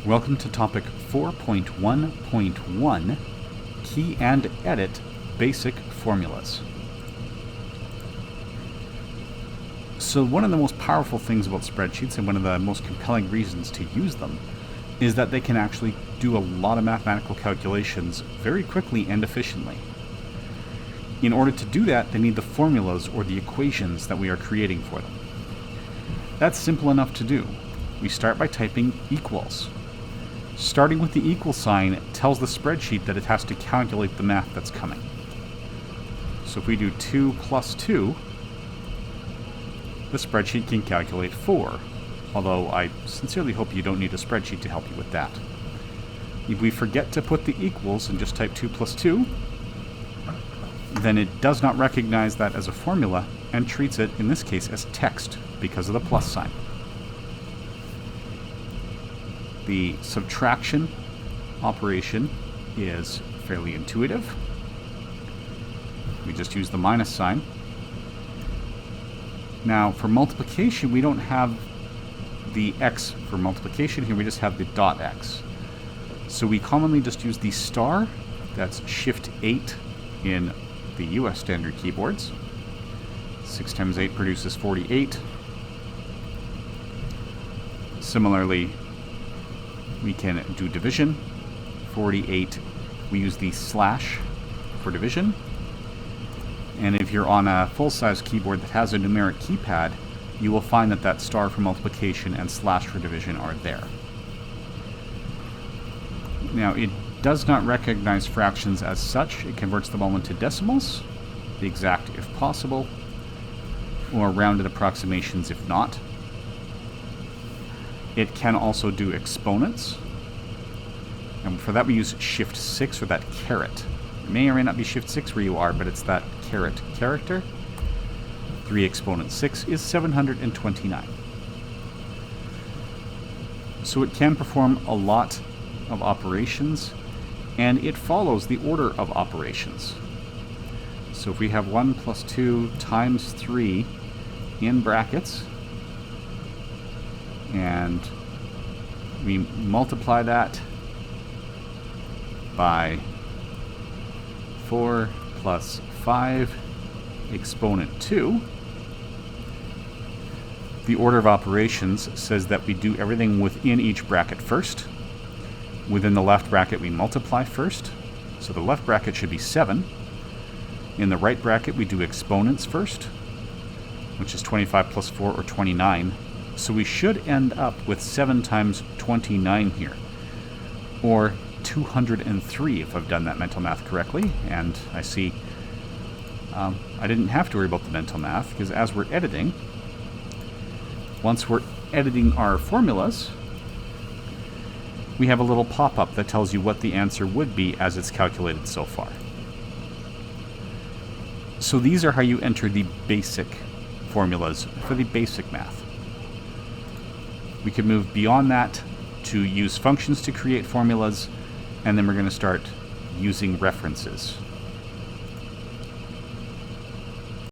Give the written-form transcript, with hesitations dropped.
Welcome to topic 4.1.1, Key and Edit Basic Formulas. So one of the most powerful things about spreadsheets, and one of the most compelling reasons to use them, is that they can actually do a lot of mathematical calculations very quickly and efficiently. In order to do that, they need the formulas or the equations that we are creating for them. That's simple enough to do. We start by typing equals. Starting with the equal sign tells the spreadsheet that it has to calculate the math that's coming. So if we do 2 plus 2, the spreadsheet can calculate 4, although I sincerely hope you don't need a spreadsheet to help you with that. If we forget to put the equals and just type 2 plus 2, then it does not recognize that as a formula and treats it, in this case, as text because of the plus sign. The subtraction operation is fairly intuitive. We just use the minus sign. Now, for multiplication, we don't have the x for multiplication here, we just have the dot x. So we commonly just use the star, that's Shift 8 in the US standard keyboards. 6 times 8 produces 48. Similarly, we can do division. 48, we use the slash for division. And if you're on a full-size keyboard that has a numeric keypad, you will find that that star for multiplication and slash for division are there. Now, it does not recognize fractions as such. It converts them all into decimals, the exact if possible, or rounded approximations if not. It can also do exponents, and for that we use Shift 6, or that caret. It may or may not be Shift 6 where you are, but it's that caret character. 3 exponent 6 is 729. So it can perform a lot of operations, and it follows the order of operations. So if we have 1 plus 2 times 3 in brackets, and we multiply that by 4 plus 5 exponent 2, the order of operations says that we do everything within each bracket first. Within the left bracket we multiply first, so the left bracket should be 7. In the right bracket we do exponents first, which is 25 plus 4, or 29. So we should end up with 7 times 29 here, or 203 if I've done that mental math correctly. And I see I didn't have to worry about the mental math, because as we're editing, once we're editing our formulas, we have a little pop-up that tells you what the answer would be as it's calculated so far. So these are how you enter the basic formulas for the basic math. We can move beyond that to use functions to create formulas, and then we're going to start using references.